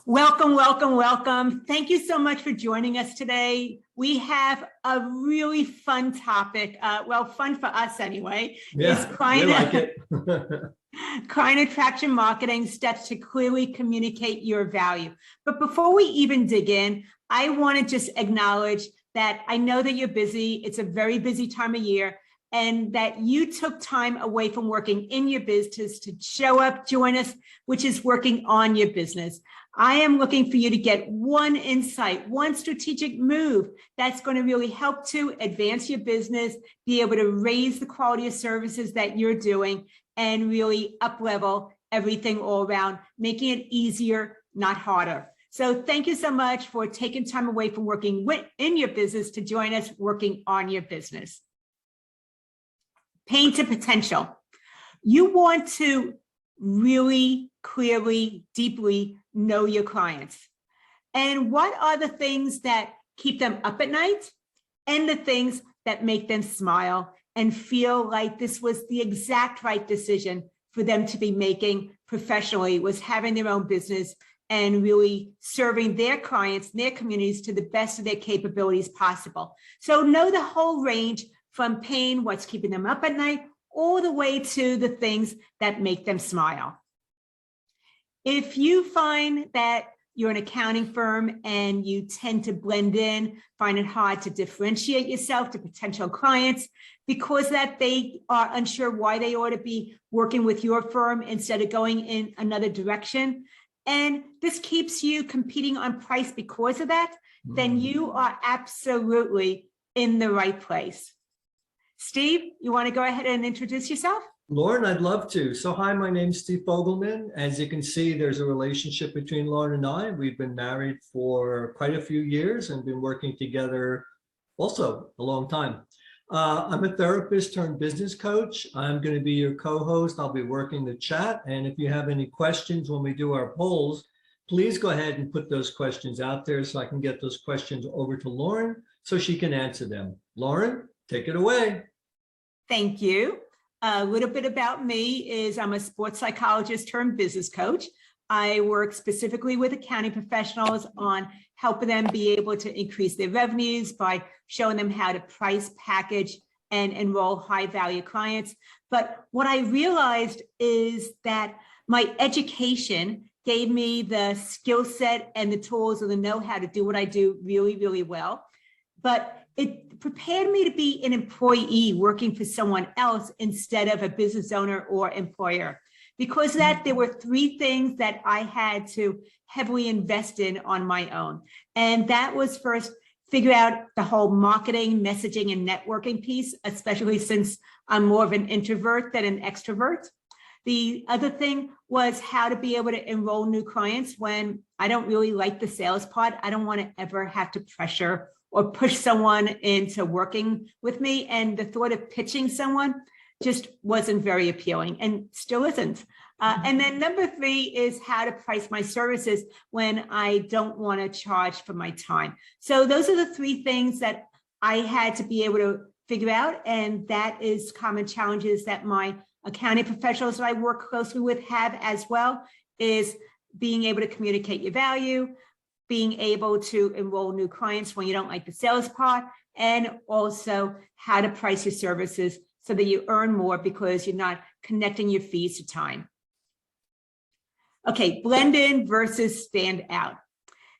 Welcome, welcome, welcome. Thank you so much for joining us today. We have a really fun topic. Well, fun for us anyway. Yeah, we like it. Client attraction marketing, steps to clearly communicate your value. But before we even dig in, I want to just acknowledge that I know that you're busy. It's a very busy time of year, and that you took time away from working in your business to show up, join us, which is working on your business. I am looking for you to get one insight, one strategic move that's going to really help to advance your business, be able to raise the quality of services that you're doing, and really up-level everything all around, making it easier, not harder. So thank you so much for taking time away from working in your business to join us working on your business. Pain to potential. You want to really clearly, deeply know your clients. And what are the things that keep them up at night and the things that make them smile and feel like this was the exact right decision for them to be making professionally, was having their own business and really serving their clients and their communities to the best of their capabilities possible. So know the whole range from pain, what's keeping them up at night, all the way to the things that make them smile. If you find that you're an accounting firm and you tend to blend in, find it hard to differentiate yourself to potential clients because that they are unsure why they ought to be working with your firm instead of going in another direction, and this keeps you competing on price because of that, then you are absolutely in the right place. Steve, you want to go ahead and introduce yourself? Lauren, I'd love to. So hi, my name's Steve Fogelman. As you can see, there's a relationship between Lauren and I. We've been married for quite a few years and been working together also a long time. I'm a therapist turned business coach. I'm going to be your co-host. I'll be working the chat. And if you have any questions when we do our polls, please go ahead and put those questions out there so I can get those questions over to Lauren so she can answer them. Lauren, take it away. Thank you. A little bit about me is I'm a sports psychologist turned business coach. I work specifically with accounting professionals on helping them be able to increase their revenues by showing them how to price, package, and enroll high value clients. But what I realized is that my education gave me the skill set and the tools and the know-how to do what I do really, really well. But it prepared me to be an employee working for someone else instead of a business owner or employer. Because of that, there were three things that I had to heavily invest in on my own. And that was first, figure out the whole marketing, messaging, and networking piece, especially since I'm more of an introvert than an extrovert. The other thing was how to be able to enroll new clients when I don't really like the sales part. I don't want to ever have to pressure or push someone into working with me. And the thought of pitching someone just wasn't very appealing and still isn't. And then number three is how to price my services when I don't want to charge for my time. So those are the three things that I had to be able to figure out. And that is common challenges that my accounting professionals that I work closely with have as well, is being able to communicate your value, being able to enroll new clients when you don't like the sales part, and also how to price your services so that you earn more because you're not connecting your fees to time. Okay, blend in versus stand out.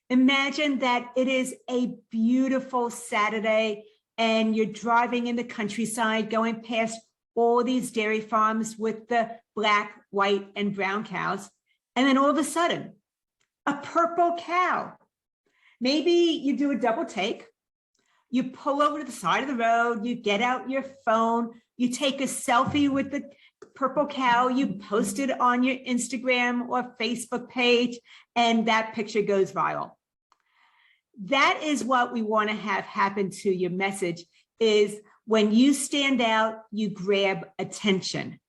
Imagine that it is a beautiful Saturday and you're driving in the countryside, going past all these dairy farms with the black, white, and brown cows. And then all of a sudden, a purple cow. Maybe you do a double take. You pull over to the side of the road, you get out your phone, you take a selfie with the purple cow, you post it on your Instagram or Facebook page, and that picture goes viral. That is what we want to have happen to your message, is when you stand out, you grab attention.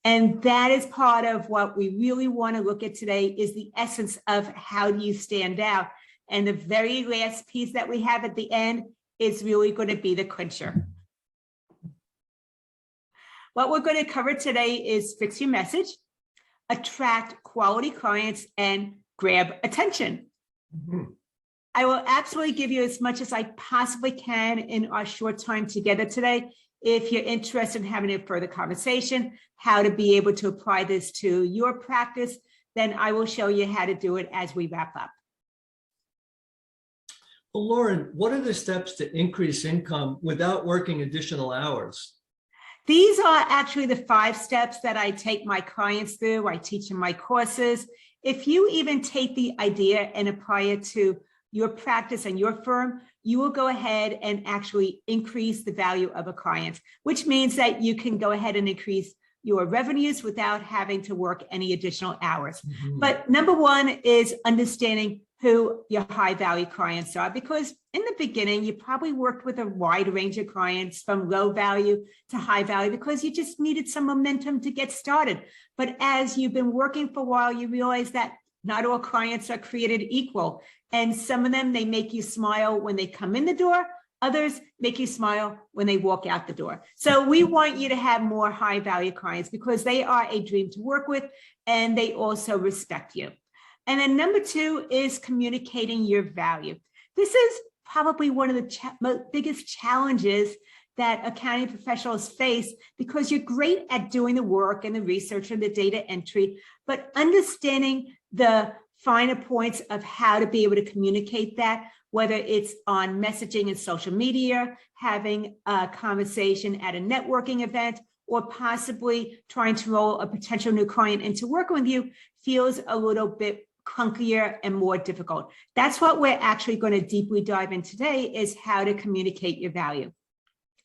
And that is part of what we really want to look at today, is the essence of how do you stand out. And the very last piece that we have at the end is really going to be the clincher. What we're going to cover today is fix your message, attract quality clients, and grab attention. Mhm. I will absolutely give you as much as I possibly can in our short time together today. If you're interested in having a further conversation, how to be able to apply this to your practice, then I will show you how to do it as we wrap up. Well, Lauren, what are the steps to increase income without working additional hours? These are actually the 5 steps that I take my clients through. I teach in my courses. If you even take the idea and apply it to your practice and your firm, you will go ahead and actually increase the value of a client, which means that you can go ahead and increase your revenues without having to work any additional hours. Mhm. But number 1 is understanding who your high value clients are, because in the beginning, you probably worked with a wide range of clients from low value to high value because you just needed some momentum to get started. But as you've been working for a while, you realize that not all clients are created equal. And some of them, they make you smile when they come in the door. Others make you smile when they walk out the door. So we want you to have more high value clients because they are a dream to work with and they also respect you. And then number 2 is communicating your value. This is probably one of the biggest challenges that accounting professionals face because you're great at doing the work and the research and the data entry, but understanding the finer points of how to be able to communicate that, whether it's on messaging and social media, having a conversation at a networking event, or possibly trying to roll a potential new client into working with you feels a little bit clunkier and more difficult. That's what we're actually going to deeply dive in today, is how to communicate your value.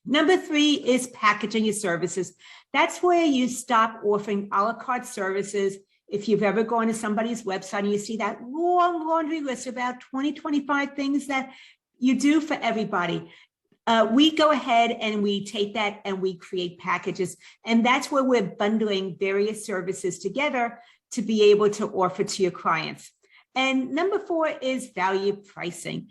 Number 3 is packaging your services. That's where you stop offering a la carte services. If you've ever gone to somebody's website and you see that long laundry list of about 20, 25 things that you do for everybody, we go ahead and we take that and we create packages. And that's where we're bundling various services together to be able to offer to your clients. And number 4 is value pricing.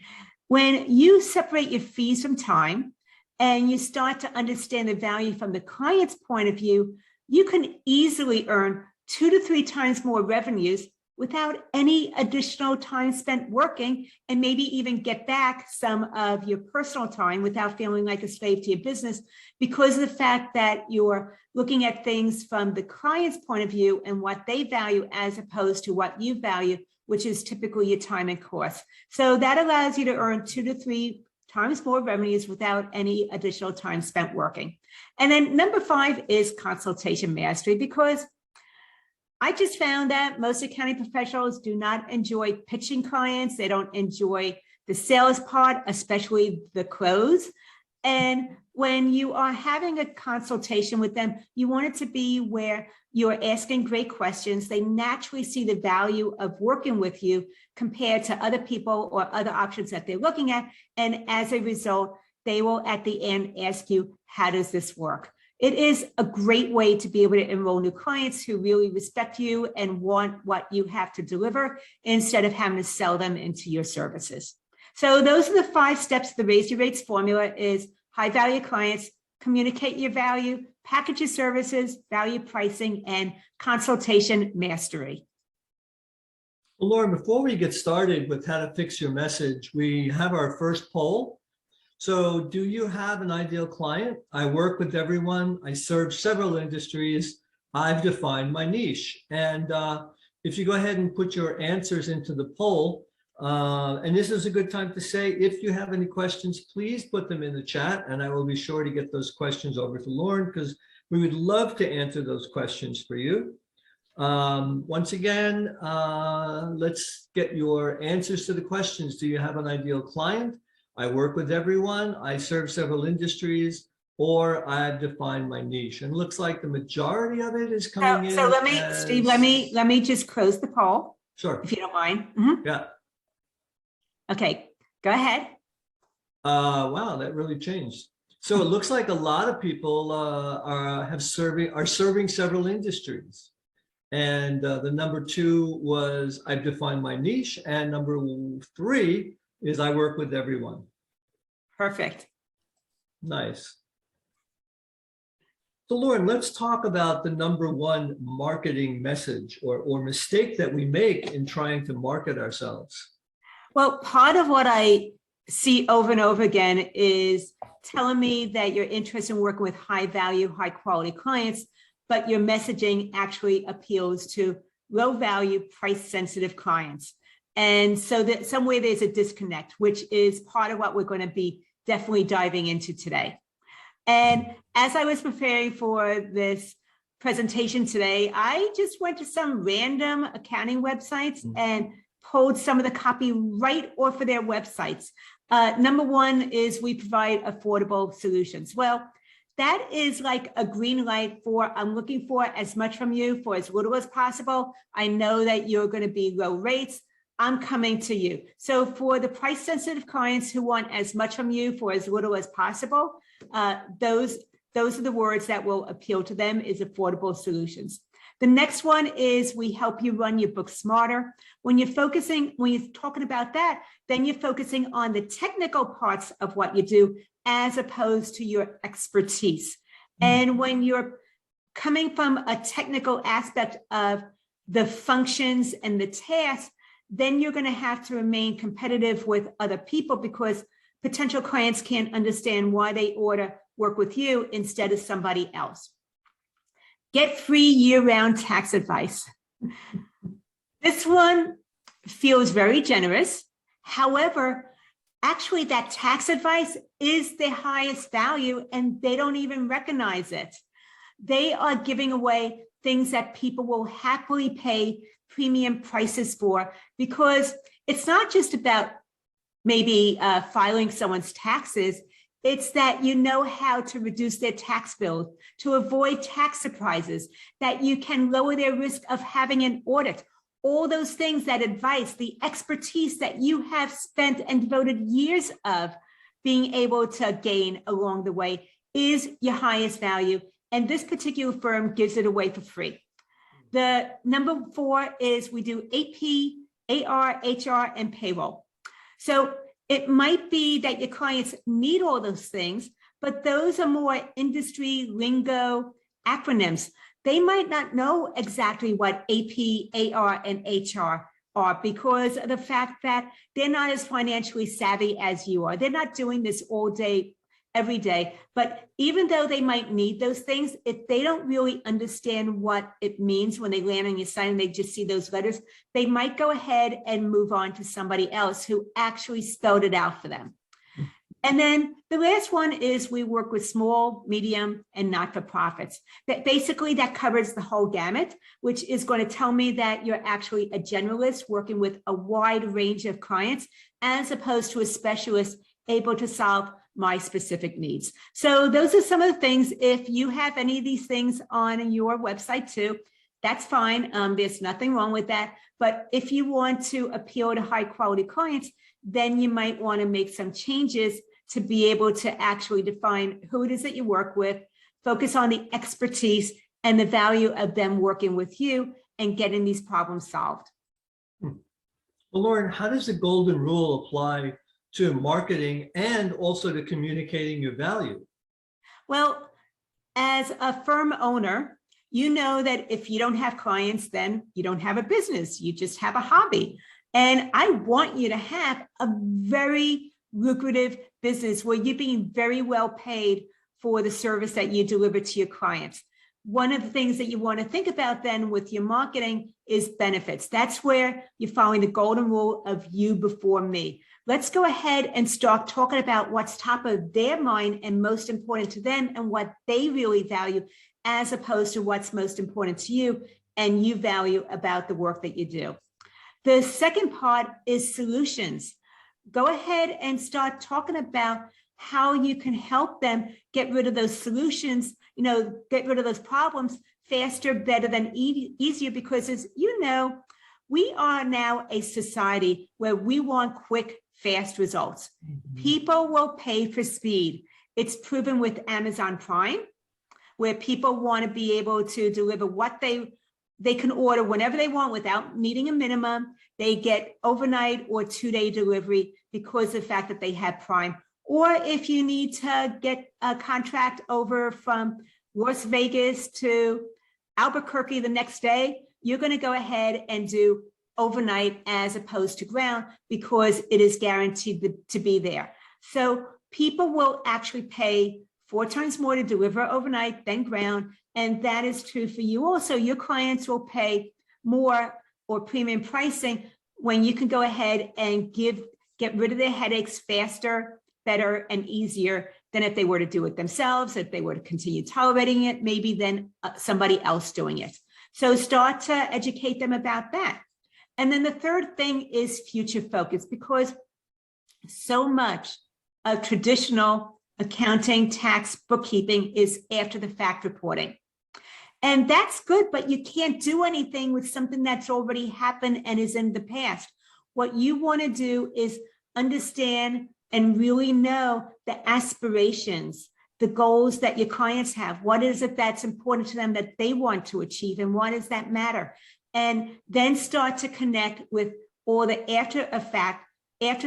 When you separate your fees from time and you start to understand the value from the client's point of view, you can easily earn 2 to 3 times more revenues without any additional time spent working, and maybe even get back some of your personal time without feeling like a slave to your business, because of the fact that you're looking at things from the client's point of view and what they value as opposed to what you value, which is typically your time and cost. So that allows you to earn 2 to 3 times more revenues without any additional time spent working. And then number 5 is consultation mastery, because I just found that most accounting professionals do not enjoy pitching clients. They don't enjoy the sales part, especially the close. And when you are having a consultation with them, you want it to be where you're asking great questions. They naturally see the value of working with you compared to other people or other options that they're looking at. And as a result, they will at the end ask you, how does this work? It is a great way to be able to enroll new clients who really respect you and want what you have to deliver instead of having to sell them into your services. So those are the 5 steps of the Raise Your Rates formula: is high value clients, communicate your value, package your services, value pricing, and consultation mastery. Well, Lauren, before we get started with how to fix your message, we have our first poll. So do you have an ideal client? I work with everyone. I serve several industries. I've defined my niche. And if you go ahead and put your answers into the poll, and this is a good time to say, if you have any questions, please put them in the chat and I will be sure to get those questions over to Lauren, because we would love to answer those questions for you. Once again, let's get your answers to the questions. Do you have an ideal client? I work with everyone, I serve several industries, or I've defined my niche. And it looks like the majority of it is coming in. So let me, Steve, let me just close the poll. Sure. If you don't mind. Yeah. Okay, go ahead. Wow, that really changed. So it looks like a lot of people are serving several industries. And the number 2 was I've defined my niche, and number 3 is I work with everyone. Perfect. Nice. So Lauren, let's talk about the number one marketing message or mistake that we make in trying to market ourselves. Well, part of what I see over and over again is telling me that you're interested in working with high value, high quality clients, but your messaging actually appeals to low value, price sensitive clients. And so that somewhere there's a disconnect, which is part of what we're going to be definitely diving into today. And as I was preparing for this presentation today, I just went to some random accounting websites and pulled some of the copy right off of their websites. Number one is we provide affordable solutions. Well, that is like a green light for I'm looking for as much from you for as little as possible. I know that you're going to be low rates. I'm coming to you. So for the price sensitive clients who want as much from you for as little as possible, those are the words that will appeal to them is affordable solutions. The next one is we help you run your book smarter. When you're talking about that, then you're focusing on the technical parts of what you do as opposed to your expertise. And when you're coming from a technical aspect of the functions and the tasks, then you're going to have to remain competitive with other people because potential clients can't understand why they ought to work with you instead of somebody else. Get free year-round tax advice. This one feels very generous. However, actually that tax advice is the highest value and they don't even recognize it. They are giving away things that people will happily pay premium prices for because it's not just about maybe filing someone's taxes. It's that you know how to reduce their tax bill, to avoid tax surprises, that you can lower their risk of having an audit. All those things, that advice, the expertise that you have spent and devoted years of being able to gain along the way is your highest value. And this particular firm gives it away for free. The number 4 is we do AP, AR, HR, and payroll. So it might be that your clients need all those things, but those are more industry lingo acronyms. They might not know exactly what AP, AR, and HR are because of the fact that they're not as financially savvy as you are. They're not doing this all day, every day. But even though they might need those things, if they don't really understand what it means when they land on your site and they just see those letters, they might go ahead and move on to somebody else who actually spelled it out for them. And then the last one is we work with small, medium, and not-for-profits. That basically that covers the whole gamut, which is going to tell me that you're actually a generalist working with a wide range of clients, as opposed to a specialist able to solve my specific needs. So those are some of the things. If you have any of these things on your website too, that's fine. There's nothing wrong with that. But if you want to appeal to high quality clients, then you might want to make some changes to be able to actually define who it is that you work with, focus on the expertise and the value of them working with you and getting these problems solved. Well, Lauren, how does the golden rule apply to marketing and also to communicating your value? Well, as a firm owner, you know that if you don't have clients, then you don't have a business, you just have a hobby. And I want you to have a very lucrative business where you're being very well paid for the service that you deliver to your clients. One of the things that you want to think about then with your marketing is benefits. That's where you're following the golden rule of you before me. Let's go ahead and start talking about what's top of their mind and most important to them and what they really value, as opposed to what's most important to you and you value about the work that you do. The second part is solutions. Go ahead and start talking about how you can help them get rid of those solutions, get rid of those problems faster, better than easier, because as you know, we are now a society where we want quick, fast results. People will pay for speed. It's proven with Amazon Prime, where people want to be able to deliver what they can order whenever they want without needing a minimum. They get overnight or 2-day delivery because of the fact that they have Prime. Or if you need to get a contract over from Las Vegas to Albuquerque the next day, you're going to go ahead and do overnight as opposed to ground because it is guaranteed to be there. So people will actually pay 4 times more to deliver overnight than ground. And that is true for you also. Your clients will pay more or premium pricing when you can go ahead and get rid of their headaches faster, better, and easier than if they were to do it themselves, if they were to continue tolerating it, maybe then somebody else doing it. So start to educate them about that. And then the third thing is future focus, because so much of traditional accounting, tax, bookkeeping is after the fact reporting. And that's good, but you can't do anything with something that's already happened and is in the past. What you want to do is understand and really know the aspirations, the goals that your clients have. What is it that's important to them that they want to achieve, and why does that matter? And then start to connect with all the after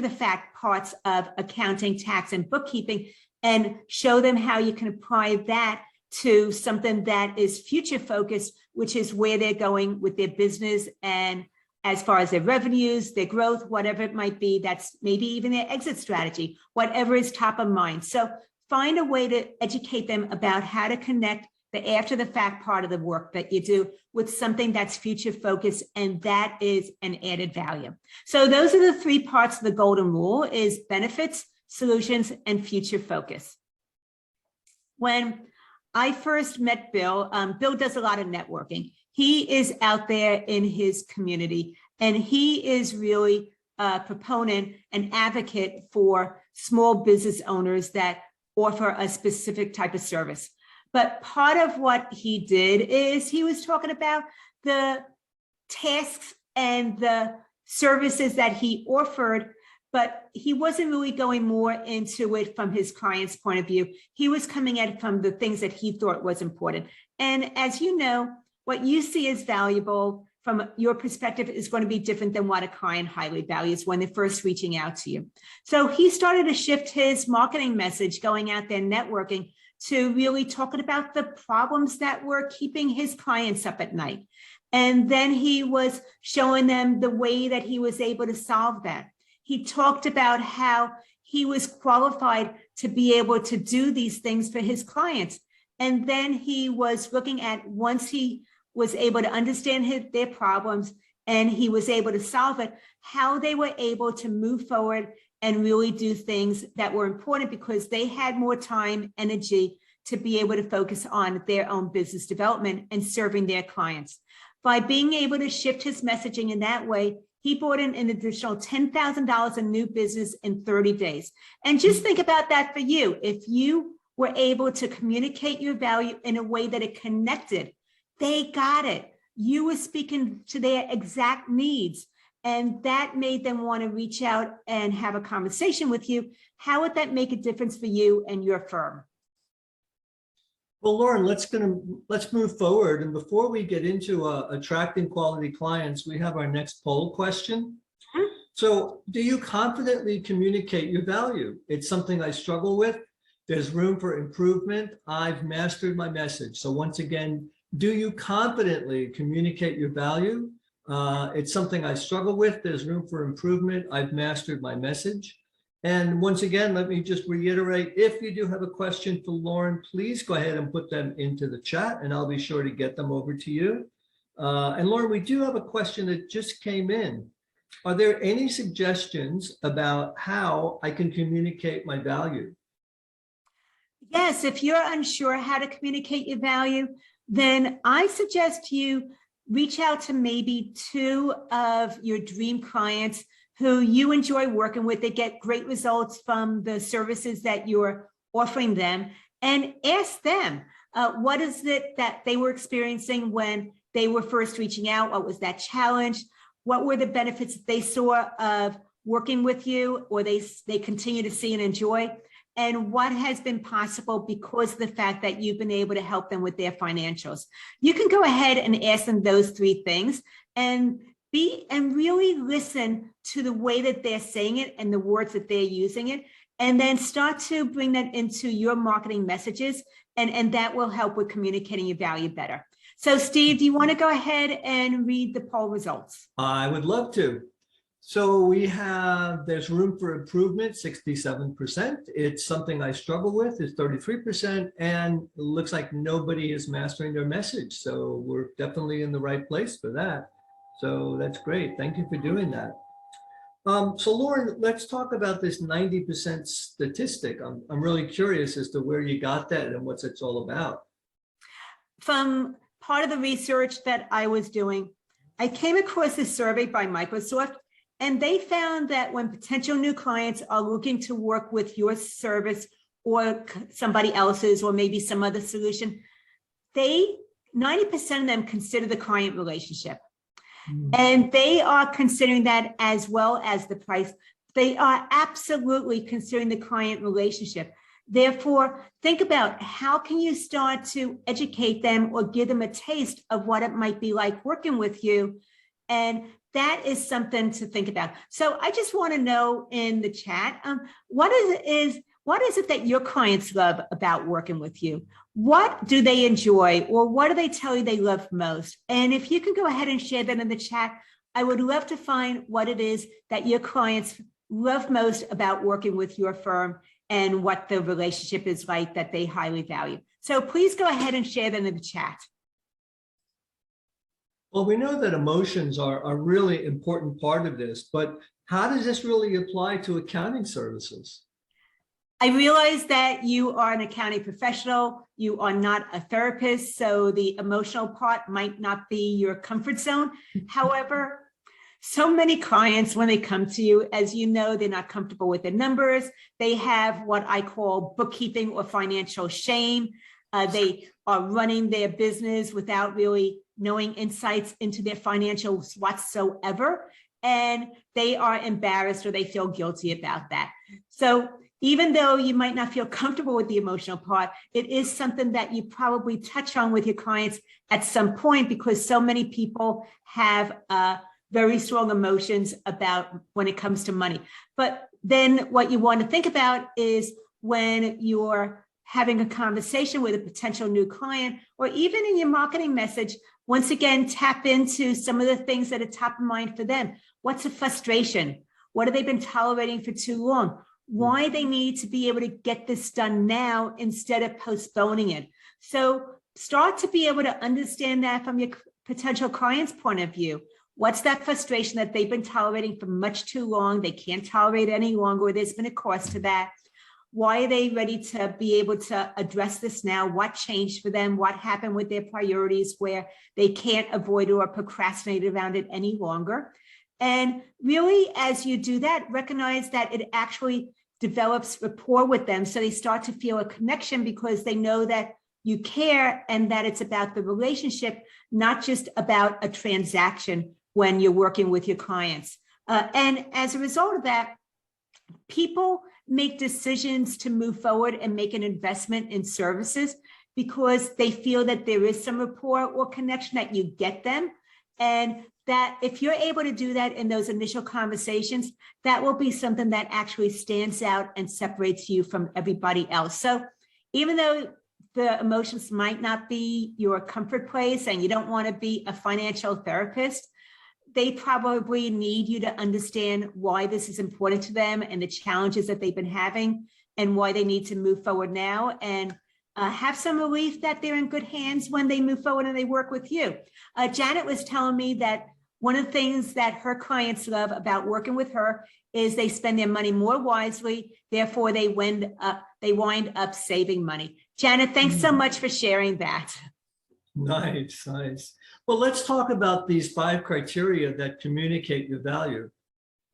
the fact parts of accounting, tax, and bookkeeping, and show them how you can apply that to something that is future focused, which is where they're going with their business, and as far as their revenues, their growth, whatever it might be, that's maybe even their exit strategy, whatever is top of mind. So find a way to educate them about how to connect the after the fact part of the work that you do with something that's future focused, and that is an added value. So those are the 3 parts of the golden rule: is benefits, solutions, and future focus. When I first met Bill, Bill does a lot of networking. He is out there in his community, and he is really a proponent and advocate for small business owners that offer a specific type of service. But part of what he did is he was talking about the tasks and the services that he offered, but he wasn't really going more into it from his client's point of view. He was coming at it from the things that he thought was important. And as you know, what you see as valuable from your perspective is going to be different than what a client highly values when they're first reaching out to you. So he started to shift his marketing message, going out there networking, to really talking about the problems that were keeping his clients up at night. And then he was showing them the way that he was able to solve that. He talked about how he was qualified to be able to do these things for his clients. And then he was looking at, once he was able to understand their problems and he was able to solve it, how they were able to move forward and really do things that were important, because they had more time, energy to be able to focus on their own business development and serving their clients. By being able to shift his messaging in that way, he brought in an additional $10,000 in new business in 30 days. And just think about that for you. If you were able to communicate your value in a way that it connected, they got it. You were speaking to their exact needs, and that made them want to reach out and have a conversation with you. How would that make a difference for you and your firm? Well, Lauren, let's move forward. And before we get into attracting quality clients, we have our next poll question. So, do you confidently communicate your value? It's something I struggle with. There's room for improvement. I've mastered my message. So once again, do you confidently communicate your value? It's something I struggle with. There's room for improvement. I've mastered my message. And once again, let me just reiterate, if you do have a question for Lauren, please go ahead and put them into the chat and I'll be sure to get them over to you. And Lauren, we do have a question that just came in. Are there any suggestions about how I can communicate my value? Yes, if you're unsure how to communicate your value, then I suggest you reach out to maybe 2 of your dream clients who you enjoy working with. They get great results from the services that you're offering them, and ask them, what is it that they were experiencing when they were first reaching out? What was that challenge? What were the benefits that they saw of working with you, or they continue to see and enjoy? And what has been possible because of the fact that you've been able to help them with their financials? You can go ahead and ask them those 3 things, and really listen to the way that they're saying it and the words that they're using it, and then start to bring that into your marketing messages, and that will help with communicating your value better. So Steve, do you want to go ahead and read the poll results? I would love to. So there's room for improvement, 67%. It's something I struggle with, is 33%, and it looks like nobody is mastering their message. So we're definitely in the right place for that. So that's great. Thank you for doing that. So Lauren, let's talk about this 90% statistic. I'm really curious as to where you got that and what it's all about. From part of the research that I was doing, I came across this survey by Microsoft, and they found that when potential new clients are looking to work with your service or somebody else's, or maybe some other solution, 90% of them consider the client relationship. And they are considering that as well as the price. They are absolutely considering the client relationship. Therefore, think about how can you start to educate them or give them a taste of what it might be like working with you. And that is something to think about. So I just want to know in the chat, what is it that your clients love about working with you? What do they enjoy, or what do they tell you they love most? And if you can go ahead and share that in the chat, I would love to find what it is that your clients love most about working with your firm and what the relationship is like that they highly value. So please go ahead and share that in the chat. Well, we know that emotions are a really important part of this, but how does this really apply to accounting services? I realize that you are an accounting professional, you are not a therapist, so the emotional part might not be your comfort zone. However, so many clients, when they come to you, as you know, they're not comfortable with their numbers. They have what I call bookkeeping or financial shame. They are running their business without really knowing insights into their financials whatsoever, and they are embarrassed or they feel guilty about that. So even though you might not feel comfortable with the emotional part, it is something that you probably touch on with your clients at some point, because so many people have very strong emotions about when it comes to money. But then what you want to think about is when you're having a conversation with a potential new client, or even in your marketing message, once again, tap into some of the things that are top of mind for them. What's the frustration? What have they been tolerating for too long? Why they need to be able to get this done now instead of postponing it. So start to be able to understand that from your potential client's point of view. What's that frustration that they've been tolerating for much too long? They can't tolerate it any longer, or there's been a cost to that. Why are they ready to be able to address this now? What changed for them? What happened with their priorities where they can't avoid or procrastinate around it any longer? And really, as you do that, recognize that it actually develops rapport with them. So they start to feel a connection because they know that you care and that it's about the relationship, not just about a transaction when you're working with your clients. And as a result of that, people make decisions to move forward and make an investment in services because they feel that there is some rapport or connection, that you get them. And that if you're able to do that in those initial conversations, that will be something that actually stands out and separates you from everybody else. So even though the emotions might not be your comfort place and you don't want to be a financial therapist, they probably need you to understand why this is important to them and the challenges that they've been having and why they need to move forward now, and have some relief that they're in good hands when they move forward and they work with you. Janet was telling me that one of the things that her clients love about working with her is they spend their money more wisely, therefore they wind up saving money. Janet, thanks so much for sharing that. Nice, nice. Well, let's talk about these 5 criteria that communicate your value.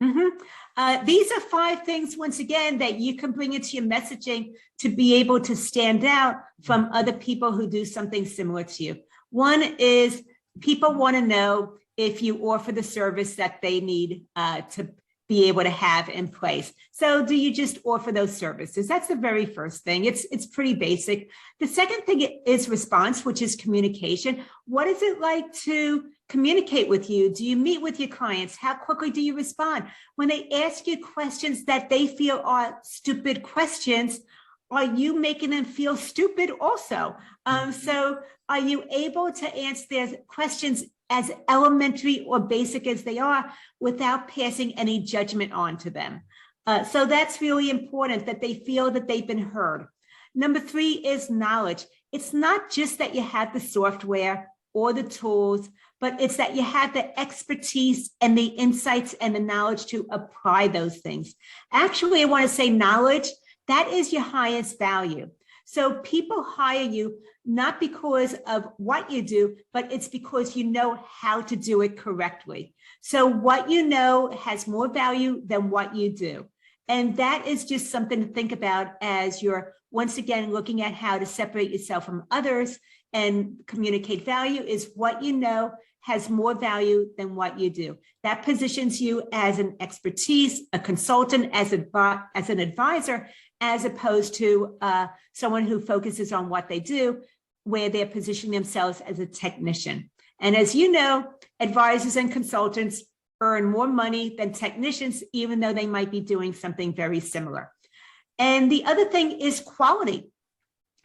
These are 5 things, once again, that you can bring into your messaging to be able to stand out from other people who do something similar to you. One is people want to know if you offer the service that they need to be able to have in place. So do you just offer those services? That's the very first thing. It's pretty basic. The second thing is response, which is communication. What is it like to communicate with you? Do you meet with your clients? How quickly do you respond? When they ask you questions that they feel are stupid questions, are you making them feel stupid also? So are you able to answer their questions as elementary or basic as they are without passing any judgment on to them? So that's really important, that they feel that they've been heard. Number 3 is knowledge. It's not just that you have the software or the tools, but it's that you have the expertise and the insights and the knowledge to apply those things. Actually, I want to say knowledge, that is your highest value. So people hire you not because of what you do, but it's because you know how to do it correctly. So what you know has more value than what you do. And that is just something to think about as you're, once again, looking at how to separate yourself from others and communicate value. Is what you know has more value than what you do. That positions you as an expertise, a consultant, as an advisor, as opposed to someone who focuses on what they do, where they're positioning themselves as a technician. And as you know, advisors and consultants earn more money than technicians, even though they might be doing something very similar. And the other thing is quality.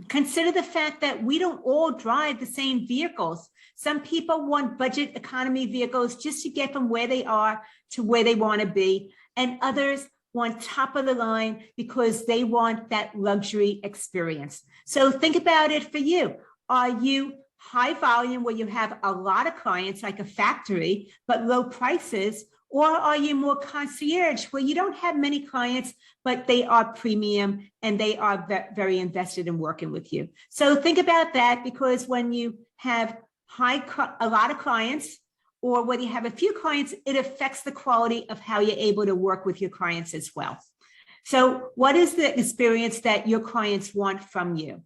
Consider the fact that we don't all drive the same vehicles. Some people want budget economy vehicles just to get from where they are to where they want to be. And others want top of the line because they want that luxury experience. So think about it for you. Are you high volume where you have a lot of clients like a factory, but low prices? Or are you more concierge where you don't have many clients, but they are premium and they are very invested in working with you? So think about that, because when you have a lot of clients, or whether you have a few clients, it affects the quality of how you're able to work with your clients as well. So what is the experience that your clients want from you?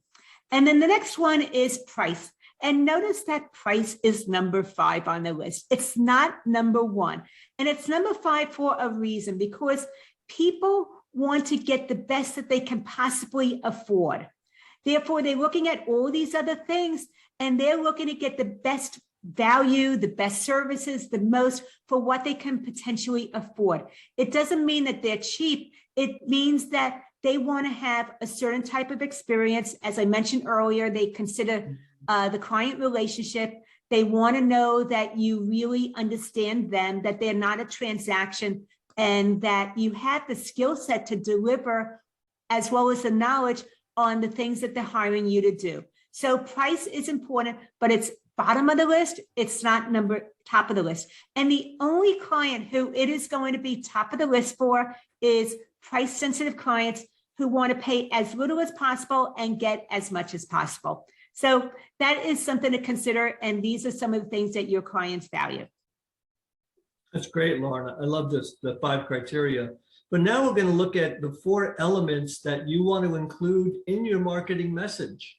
And then the next one is price. And notice that price is number 5 on the list. It's not number 1. And it's number 5 for a reason, because people want to get the best that they can possibly afford. Therefore, they're looking at all these other things, and they're looking to get the best value, the best services, the most for what they can potentially afford. It doesn't mean that they're cheap. It means that they want to have a certain type of experience. As I mentioned earlier, they consider the client relationship. They want to know that you really understand them, that they're not a transaction, and that you have the skill set to deliver, as well as the knowledge on the things that they're hiring you to do. So price is important, but it's bottom of the list. It's not top of the list. And the only client who it is going to be top of the list for is price sensitive clients who want to pay as little as possible and get as much as possible. So that is something to consider. And these are some of the things that your clients value. That's great, Lauren. I love this, the 5 criteria. But now we're going to look at the 4 elements that you want to include in your marketing message.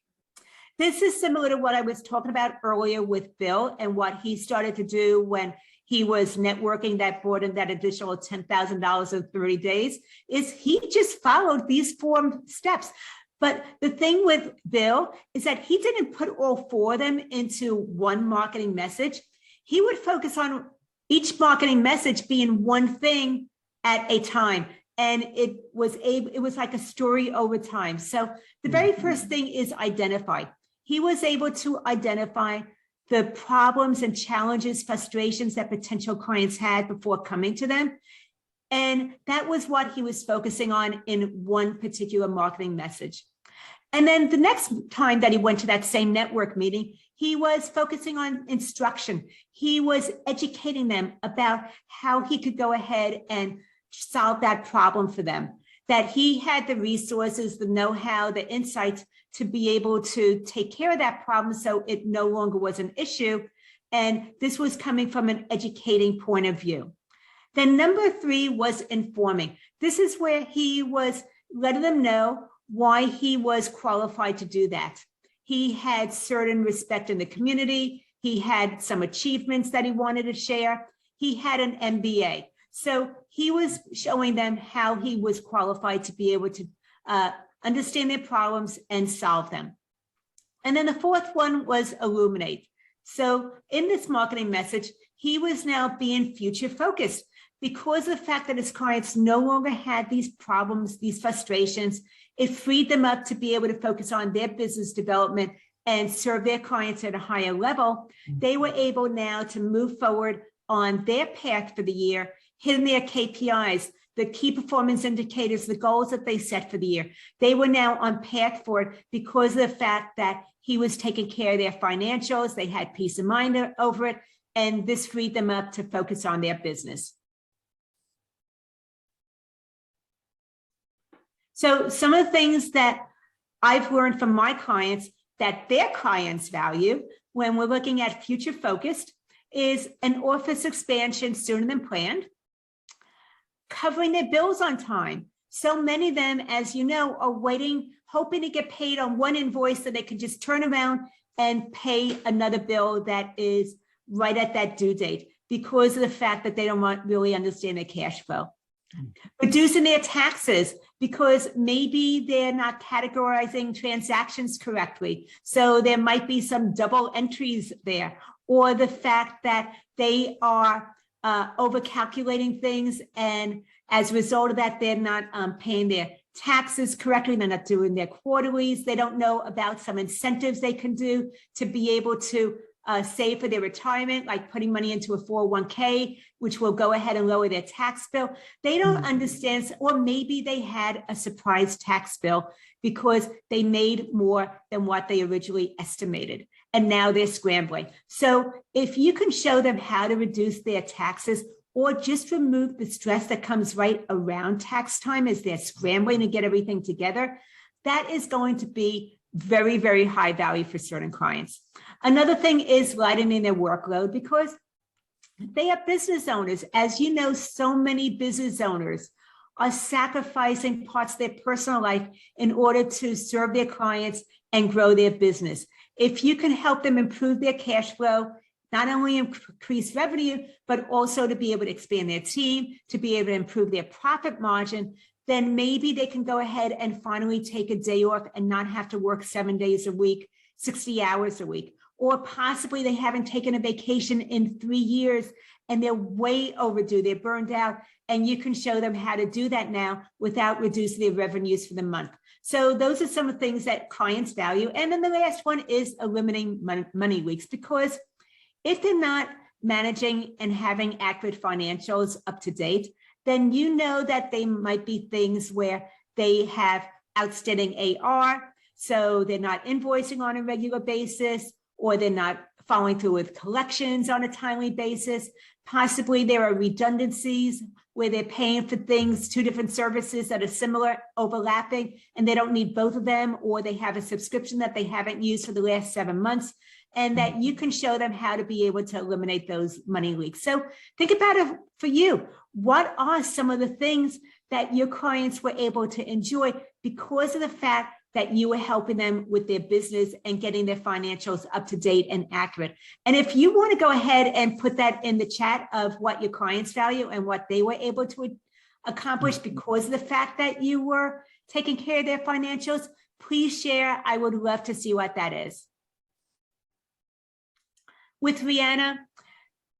This is similar to what I was talking about earlier with Bill and what he started to do when he was networking that brought in that additional $10,000 in 30 days, is he just followed these 4 steps. But the thing with Bill is that he didn't put all 4 of them into one marketing message. He would focus on each marketing message being one thing at a time. And it was like a story over time. So the very first thing is identify. He was able to identify the problems and challenges, frustrations that potential clients had before coming to them. And that was what he was focusing on in one particular marketing message. And then the next time that he went to that same network meeting, he was focusing on instruction. He was educating them about how he could go ahead and solve that problem for them, that he had the resources, the know-how, the insights to be able to take care of that problem so it no longer was an issue. And this was coming from an educating point of view. Then number 3 was informing. This is where he was letting them know why he was qualified to do that. He had certain respect in the community. He had some achievements that he wanted to share. He had an MBA. So he was showing them how he was qualified to be able to understand their problems and solve them. And then the fourth one was illuminate. So in this marketing message, he was now being future focused because of the fact that his clients no longer had these problems, these frustrations. It freed them up to be able to focus on their business development and serve their clients at a higher level. They were able now to move forward on their path for the year, hitting their KPIs, the key performance indicators, the goals that they set for the year. They were now on path for it because of the fact that he was taking care of their financials. They had peace of mind over it, and this freed them up to focus on their business. So some of the things that I've learned from my clients that their clients value when we're looking at future focused is an office expansion sooner than planned, covering their bills on time. So many of them, as you know, are waiting, hoping to get paid on one invoice so they can just turn around and pay another bill that is right at that due date because of the fact that they don't really understand their cash flow. Reducing their taxes because maybe they're not categorizing transactions correctly. So there might be some double entries there, or the fact that they are over calculating things, and as a result of that, they're not paying their taxes correctly. They're not doing their quarterlies. They don't know about some incentives they can do to be able to save for their retirement, like putting money into a 401k, which will go ahead and lower their tax bill. They don't understand, or maybe they had a surprise tax bill because they made more than what they originally estimated, and now they're scrambling. So if you can show them how to reduce their taxes or just remove the stress that comes right around tax time as they're scrambling to get everything together, that is going to be very, very high value for certain clients. Another thing is lightening their workload because they are business owners. As you know, so many business owners are sacrificing parts of their personal life in order to serve their clients and grow their business. If you can help them improve their cash flow, not only increase revenue, but also to be able to expand their team, to be able to improve their profit margin, then maybe they can go ahead and finally take a day off and not have to work 7 days a week, 60 hours a week. Or possibly they haven't taken a vacation in 3 years and they're way overdue, they're burned out, and you can show them how to do that now without reducing their revenues for the month. So those are some of the things that clients value. And then the last one is eliminating money leaks, because if they're not managing and having accurate financials up to date, then you know that they might be things where they have outstanding AR, so they're not invoicing on a regular basis, or they're not following through with collections on a timely basis. Possibly there are redundancies where they're paying for things, 2 different services that are similar, overlapping, and they don't need both of them, or they have a subscription that they haven't used for the last 7 months, and that you can show them how to be able to eliminate those money leaks. So think about it for you. What are some of the things that your clients were able to enjoy because of the fact that you were helping them with their business and getting their financials up to date and accurate? And if you want to go ahead and put that in the chat of what your clients value and what they were able to accomplish because of the fact that you were taking care of their financials, please share. I would love to see what that is. With Rihanna,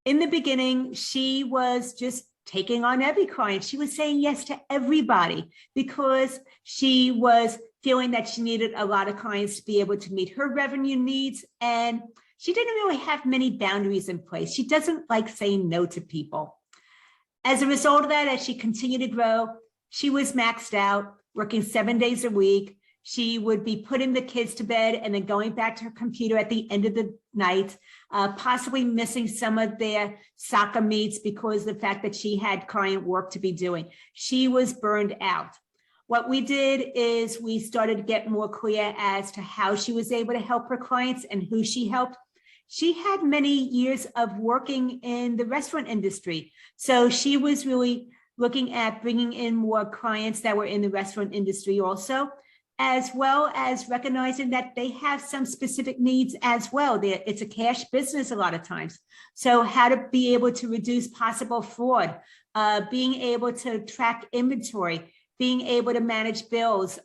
in the beginning, she was just taking on every client. She was saying yes to everybody because she was feeling that she needed a lot of clients to be able to meet her revenue needs. And she didn't really have many boundaries in place. She doesn't like saying no to people. As a result of that, as she continued to grow, she was maxed out, working 7 days a week. She would be putting the kids to bed and then going back to her computer at the end of the night, possibly missing some of their soccer meets because of the fact that she had client work to be doing. She was burned out. What we did is we started to get more clear as to how she was able to help her clients and who she helped. She had many years of working in the restaurant industry. So she was really looking at bringing in more clients that were in the restaurant industry also, as well as recognizing that they have some specific needs as well. It's a cash business a lot of times. So how to be able to reduce possible fraud, being able to track inventory, being able to manage bills,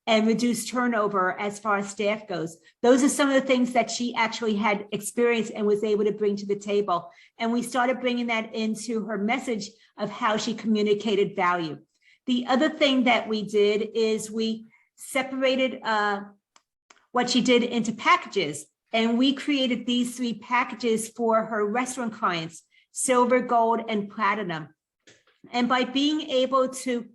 and reduce turnover as far as staff goes. Those are some of the things that she actually had experienced and was able to bring to the table. And we started bringing that into her message of how she communicated value. The other thing that we did is we separated what she did into packages. And we created these 3 packages for her restaurant clients, silver, gold, and platinum. And by being able to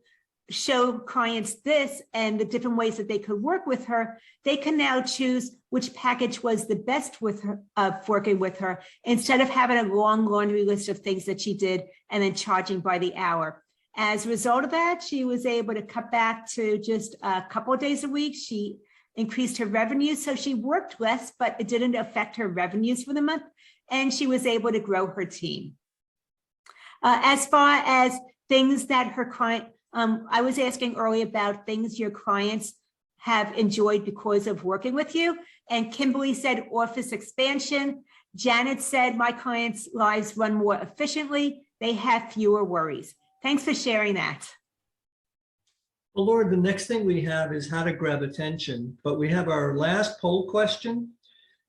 show clients this and the different ways that they could work with her, they can now choose which package was the best with her, working with her, instead of having a long laundry list of things that she did and then charging by the hour. As a result of that, she was able to cut back to just a couple of days a week. She increased her revenue, so she worked less, but it didn't affect her revenues for the month, and she was able to grow her team. As far as things that her client, I was asking earlier about things your clients have enjoyed because of working with you. And Kimberly said office expansion. Janet said my clients' lives run more efficiently. They have fewer worries. Thanks for sharing that. Well, Lauren, the next thing we have is how to grab attention, but we have our last poll question.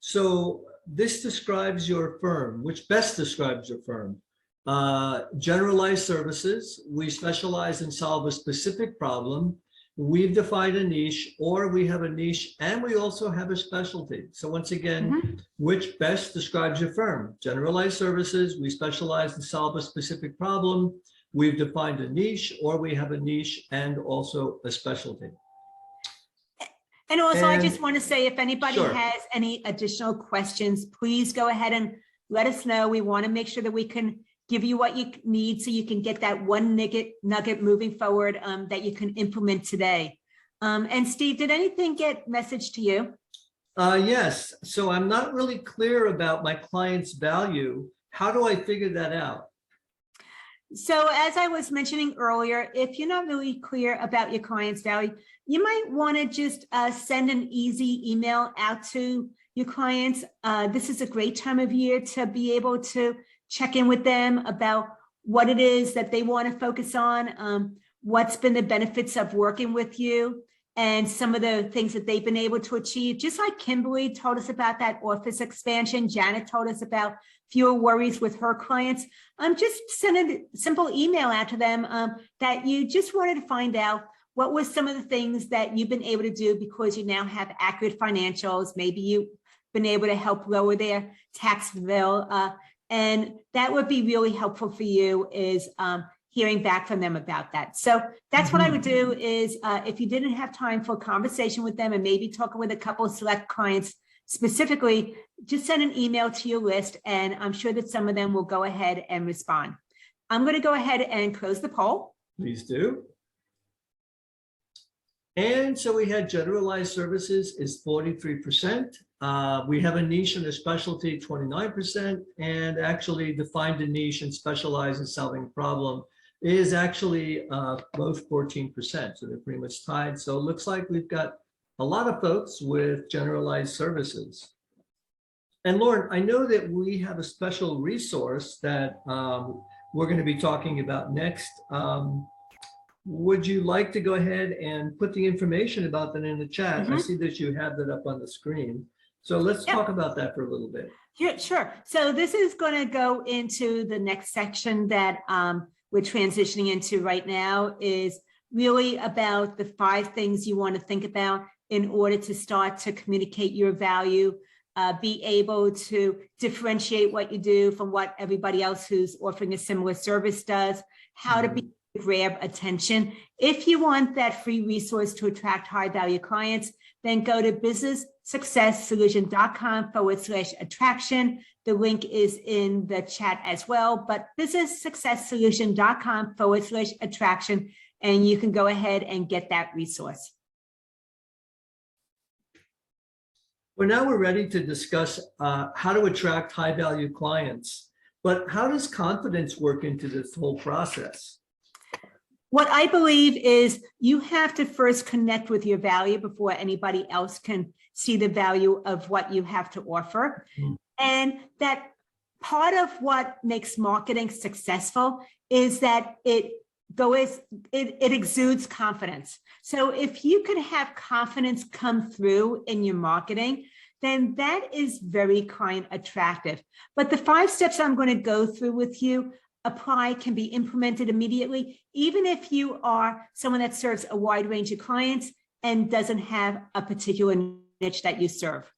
So this describes your firm, which best describes your firm. Generalized services, we specialize and solve a specific problem. We've defined a niche, or we have a niche and we also have a specialty. So once again, which best describes your firm? Generalized services, we specialize and solve a specific problem. We've defined a niche, or we have a niche and also a specialty. And also, I just want to say, if anybody Sure. has any additional questions, please go ahead and let us know. We want to make sure that we can give you what you need so you can get that one nugget moving forward that you can implement today. And Steve, did anything get messaged to you? Yes. So I'm not really clear about my client's value. How do I figure that out? So as I was mentioning earlier, if you're not really clear about your client's value, you might want to just send an easy email out to your clients. This is a great time of year to be able to check in with them about what it is that they want to focus on, what's been the benefits of working with you, and some of the things that they've been able to achieve. Just like Kimberly told us about that office expansion, Janet told us about fewer worries with her clients. Just send a simple email out to them that you just wanted to find out what was some of the things that you've been able to do because you now have accurate financials. Maybe you've been able to help lower their tax bill. And that would be really helpful for you, is hearing back from them about that. So that's what I would do is if you didn't have time for a conversation with them and maybe talking with a couple of select clients specifically, just send an email to your list, and I'm sure that some of them will go ahead and respond. I'm going to go ahead and close the poll. Please do. And so we had generalized services is 43%. We have a niche and a specialty, 29%, and actually defined a niche and specialize in solving a problem is actually both 14%. So they're pretty much tied. So it looks like we've got a lot of folks with generalized services. And Lauren, I know that we have a special resource that we're going to be talking about next. Would you like to go ahead and put the information about that in the chat? I see that you have that up on the screen. So let's talk about that for a little bit. Yeah, sure. So this is going to go into the next section that we're transitioning into right now, is really about the 5 things you want to think about in order to start to communicate your value, be able to differentiate what you do from what everybody else who's offering a similar service does, how to be grab attention. If you want that free resource to attract high value clients, then go to businesssuccesssolution.com/attraction. The link is in the chat as well, but businesssuccesssolution.com/attraction, and you can go ahead and get that resource. Well, now we're ready to discuss how to attract high value clients, but how does confidence work into this whole process? What I believe is you have to first connect with your value before anybody else can see the value of what you have to offer. And that part of what makes marketing successful is that it exudes confidence. So if you can have confidence come through in your marketing, then that is very client attractive. But the 5 steps I'm going to go through with you can be implemented immediately, even if you are someone that serves a wide range of clients and doesn't have a particular niche that you serve.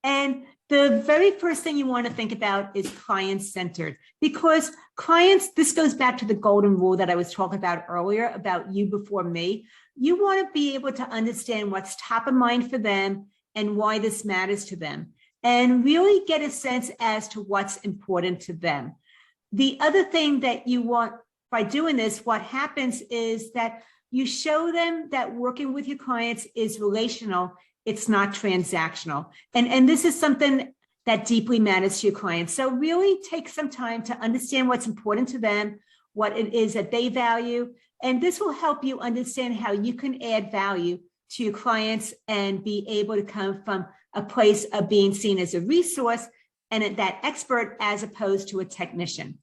And the very first thing you want to think about is client-centered, because clients, this goes back to the golden rule that I was talking about earlier about you before me. You want to be able to understand what's top of mind for them and why this matters to them, and really get a sense as to what's important to them. The other thing that you want by doing this, what happens is that you show them that working with your clients is relational. It's not transactional. And this is something that deeply matters to your clients. So really take some time to understand what's important to them, what it is that they value. And this will help you understand how you can add value to your clients and be able to come from a place of being seen as a resource and that expert as opposed to a technician.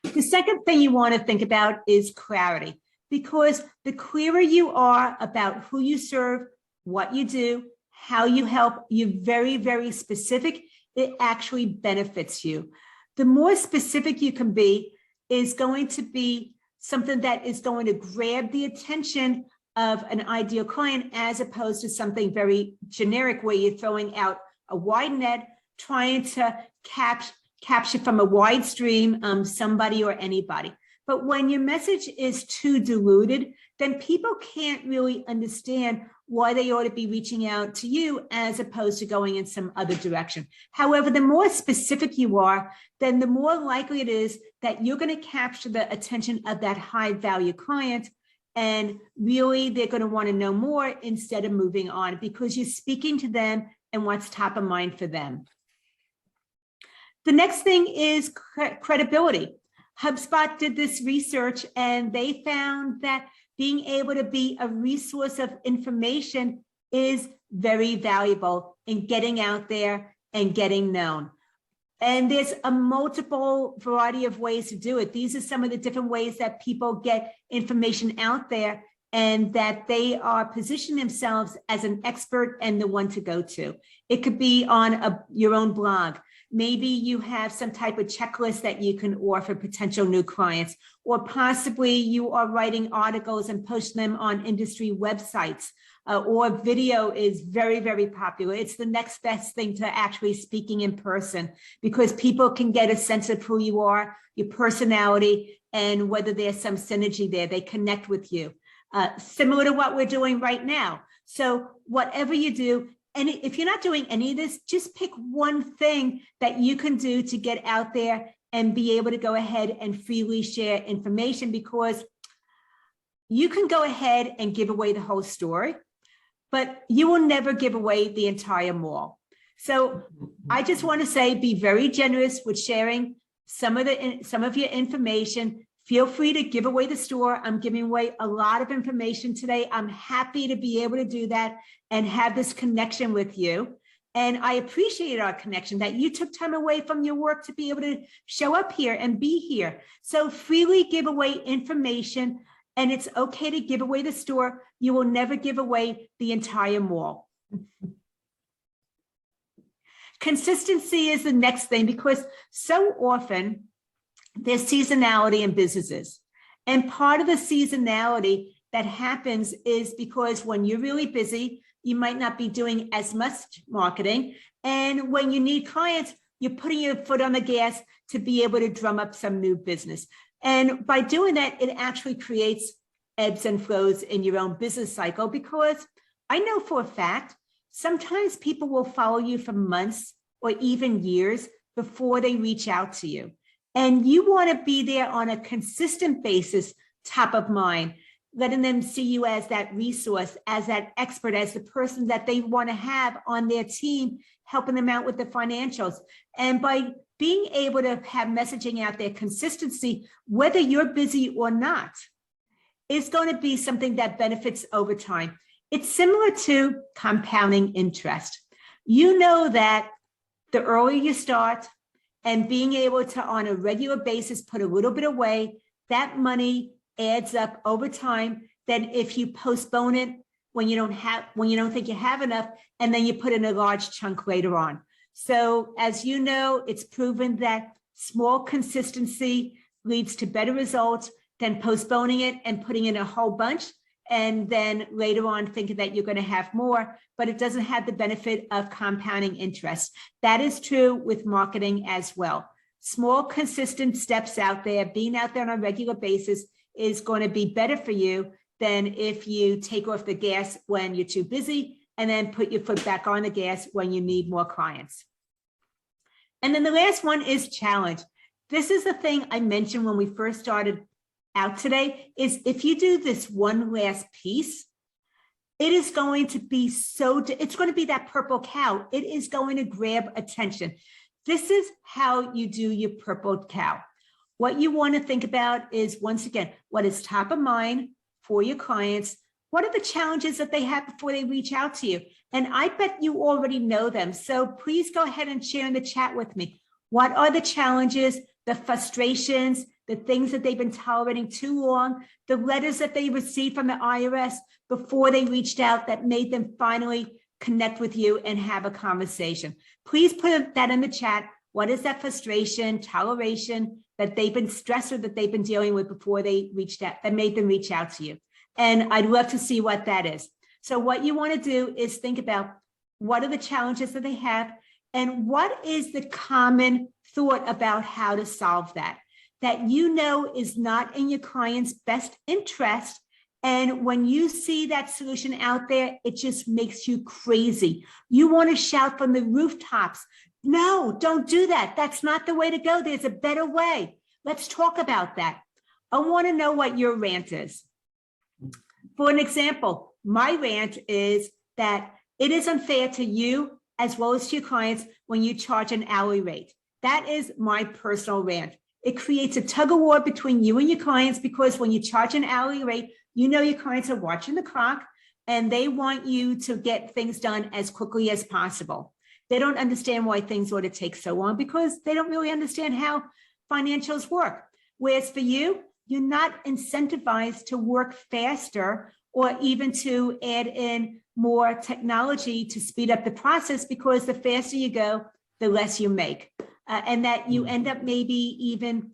The second thing you want to think about is clarity, because the clearer you are about who you serve, what you do, how you help, you're very, very specific, it actually benefits you. The more specific you can be is going to be something that is going to grab the attention of an ideal client, as opposed to something very generic where you're throwing out a wide net, trying to capture from a wide stream somebody or anybody. But when your message is too diluted, then people can't really understand why they ought to be reaching out to you as opposed to going in some other direction. However, the more specific you are, then the more likely it is that you're going to capture the attention of that high value client, and really they're going to want to know more instead of moving on, because you're speaking to them and what's top of mind for them. The next thing is credibility. HubSpot did this research and they found that being able to be a resource of information is very valuable in getting out there and getting known. And there's a multiple variety of ways to do it. These are some of the different ways that people get information out there and that they are positioning themselves as an expert and the one to go to. It could be on your own blog. Maybe you have some type of checklist that you can offer potential new clients, or possibly you are writing articles and posting them on industry websites, or video is very, very popular. It's the next best thing to actually speaking in person, because people can get a sense of who you are, your personality, and whether there's some synergy there, they connect with you. Similar to what we're doing right now. So whatever you do, and if you're not doing any of this, just pick one thing that you can do to get out there and be able to go ahead and freely share information, because you can go ahead and give away the whole story, but you will never give away the entire mall. So I just want to say, be very generous with sharing some of your information. Feel free to give away the store. I'm giving away a lot of information today. I'm happy to be able to do that and have this connection with you. And I appreciate our connection, that you took time away from your work to be able to show up here and be here. So freely give away information, and it's okay to give away the store. You will never give away the entire mall. Consistency is the next thing, because so often there's seasonality in businesses. And part of the seasonality that happens is because when you're really busy, you might not be doing as much marketing. And when you need clients, you're putting your foot on the gas to be able to drum up some new business. And by doing that, it actually creates ebbs and flows in your own business cycle, because I know for a fact, sometimes people will follow you for months or even years before they reach out to you. And you want to be there on a consistent basis, top of mind, letting them see you as that resource, as that expert, as the person that they want to have on their team, helping them out with the financials. And by being able to have messaging out there, consistency, whether you're busy or not, is going to be something that benefits over time. It's similar to compounding interest. You know that the earlier you start and being able to, on a regular basis, put a little bit away, that money adds up over time. Then if you postpone it when you don't think you have enough, and then you put in a large chunk later on. So as you know, it's proven that small consistency leads to better results than postponing it and putting in a whole bunch, and then later on thinking that you're going to have more, but it doesn't have the benefit of compounding interest. That is true with marketing as well. Small, consistent steps out there, being out there on a regular basis, is going to be better for you than if you take off the gas when you're too busy and then put your foot back on the gas when you need more clients. And then the last one is challenge. This is the thing I mentioned when we first started out today, is if you do this one last piece, it is going to be it's going to be that purple cow. It is going to grab attention. This is how you do your purple cow. What you want to think about is, once again, what is top of mind for your clients? What are the challenges that they have before they reach out to you? And I bet you already know them. So please go ahead and share in the chat with me. What are the challenges, the frustrations, the things that they've been tolerating too long, the letters that they received from the IRS before they reached out that made them finally connect with you and have a conversation? Please put that in the chat. What is that frustration, toleration that they've been stressed with, that they've been dealing with before they reached out, that made them reach out to you? And I'd love to see what that is. So what you want to do is think about, what are the challenges that they have, and what is the common thought about how to solve that you know is not in your client's best interest. And when you see that solution out there, it just makes you crazy. You want to shout from the rooftops, no, don't do that. That's not the way to go. There's a better way. Let's talk about that. I want to know what your rant is. For an example, my rant is that it is unfair to you as well as to your clients when you charge an hourly rate. That is my personal rant. It creates a tug of war between you and your clients, because when you charge an hourly rate, you know your clients are watching the clock and they want you to get things done as quickly as possible. They don't understand why things ought to take so long, because they don't really understand how financials work. Whereas for you, you're not incentivized to work faster or even to add in more technology to speed up the process, because the faster you go, the less you make. And that you end up maybe even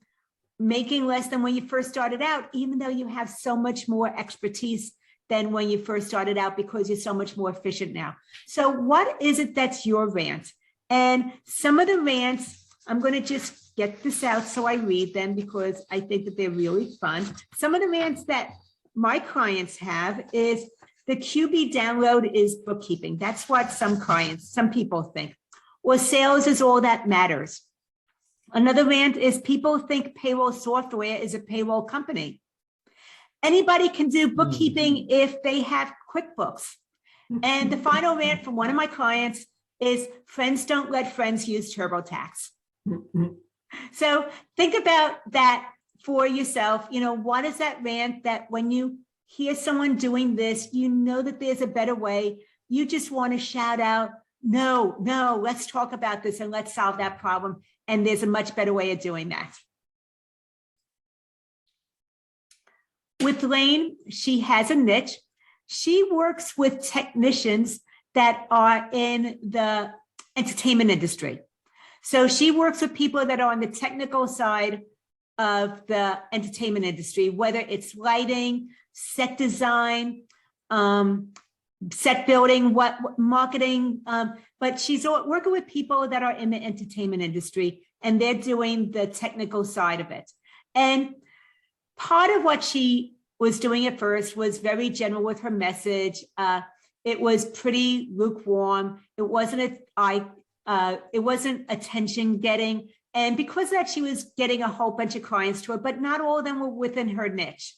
making less than when you first started out, even though you have so much more expertise than when you first started out, because you're so much more efficient now. So what is it that's your rant? And some of the rants, I'm going to just get this out so I read them, because I think that they're really fun. Some of the rants that my clients have is, the QB download is bookkeeping. That's what some people think. Or sales is all that matters. Another rant is, people think payroll software is a payroll company. Anybody can do bookkeeping if they have QuickBooks. And the final rant from one of my clients is, friends don't let friends use TurboTax. So think about that for yourself. You know, what is that rant that when you hear someone doing this, you know that there's a better way. You just want to shout out, no, let's talk about this and let's solve that problem. And there's a much better way of doing that. With Lane, she has a niche. She works with technicians that are in the entertainment industry. So she works with people that are on the technical side of the entertainment industry, whether it's lighting, set design, set building, marketing, but she's working with people that are in the entertainment industry, and they're doing the technical side of it. And part of what she was doing at first was very general with her message. It was pretty lukewarm. It wasn't attention getting. And because of that, she was getting a whole bunch of clients to her, but not all of them were within her niche.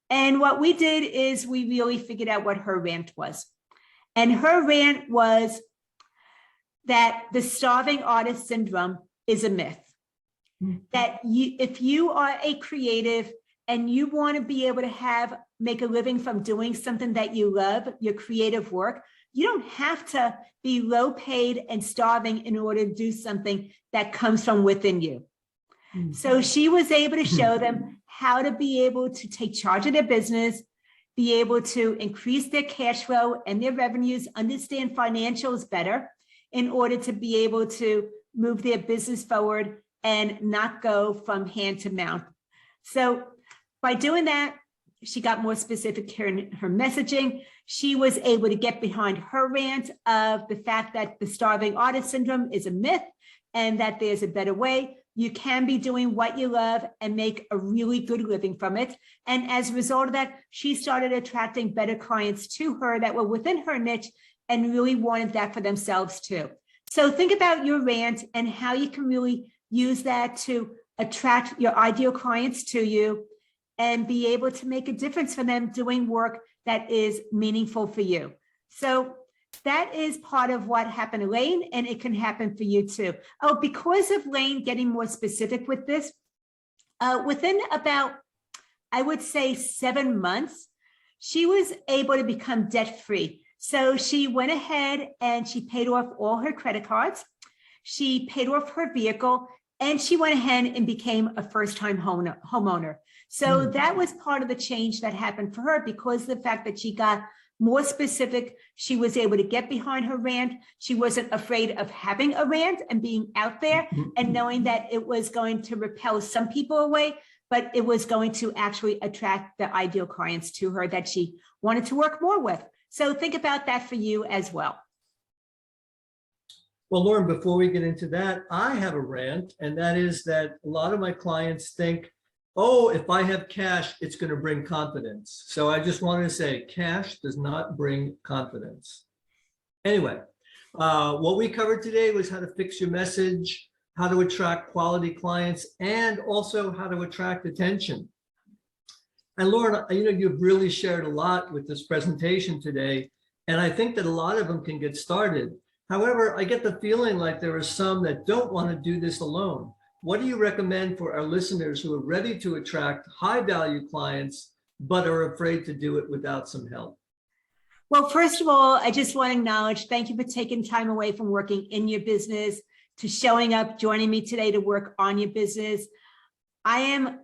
And what we did is we really figured out what her rant was. And her rant was that the starving artist syndrome is a myth. That if you are a creative and you want to be able to make a living from doing something that you love, your creative work, you don't have to be low paid and starving in order to do something that comes from within you. So she was able to show them how to be able to take charge of their business, be able to increase their cash flow and their revenues, understand financials better in order to be able to move their business forward and not go from hand to mouth. So by doing that, she got more specific in her messaging. She was able to get behind her rant of the fact that the starving artist syndrome is a myth and that there's a better way. You can be doing what you love and make a really good living from it. And as a result of that, she started attracting better clients to her that were within her niche and really wanted that for themselves too. So think about your rant and how you can really use that to attract your ideal clients to you and be able to make a difference for them doing work that is meaningful for you. So that is part of what happened to Lane, and it can happen for you too. Oh, because of Lane getting more specific with this, within about, I would say 7 months, she was able to become debt-free. So she went ahead and she paid off all her credit cards. She paid off her vehicle, and she went ahead and became a first-time homeowner. So that was part of the change that happened for her because of the fact that she got more specific. She was able to get behind her rant. She wasn't afraid of having a rant and being out there and knowing that it was going to repel some people away, but it was going to actually attract the ideal clients to her that she wanted to work more with. So think about that for you as well. Well, Lauren, before we get into that, I have a rant, and that is that a lot of my clients think, oh, if I have cash, it's going to bring confidence. So I just wanted to say cash does not bring confidence. Anyway, what we covered today was how to fix your message, how to attract quality clients, and also how to attract attention. And Lauren, you've really shared a lot with this presentation today, and I think that a lot of them can get started. However, I get the feeling like there are some that don't want to do this alone. What do you recommend for our listeners who are ready to attract high-value clients, but are afraid to do it without some help? Well, first of all, I just want to acknowledge, thank you for taking time away from working in your business to showing up, joining me today to work on your business. I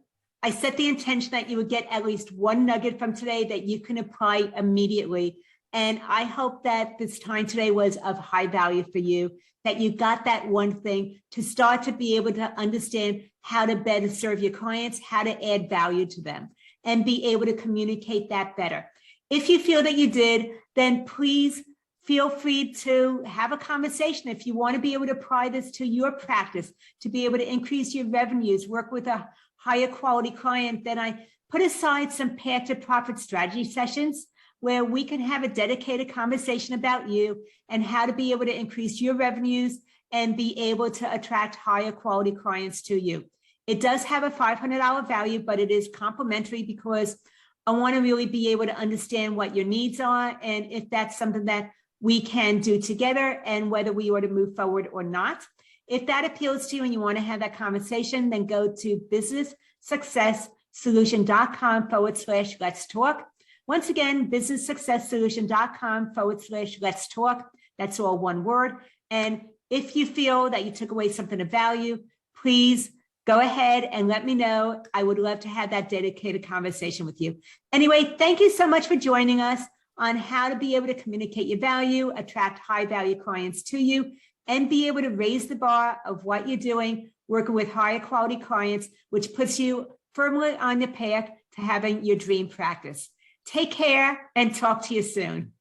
set the intention that you would get at least one nugget from today that you can apply immediately. And I hope that this time today was of high value for you, that you got that one thing to start to be able to understand how to better serve your clients, how to add value to them, and be able to communicate that better. If you feel that you did, then please feel free to have a conversation. If you want to be able to apply this to your practice, to be able to increase your revenues, work with a higher quality client, then I put aside some path to profit strategy sessions where we can have a dedicated conversation about you and how to be able to increase your revenues and be able to attract higher quality clients to you. It does have a $500 value, but it is complimentary because I want to really be able to understand what your needs are and if that's something that we can do together and whether we ought to move forward or not. If that appeals to you and you want to have that conversation, then go to businesssuccesssolution.com/let's talk. Once again, businesssuccesssolution.com/let's talk. That's all one word. And if you feel that you took away something of value, please go ahead and let me know. I would love to have that dedicated conversation with you. Anyway, thank you so much for joining us on how to be able to communicate your value, attract high value clients to you, and be able to raise the bar of what you're doing, working with higher quality clients, which puts you firmly on the path to having your dream practice. Take care and talk to you soon.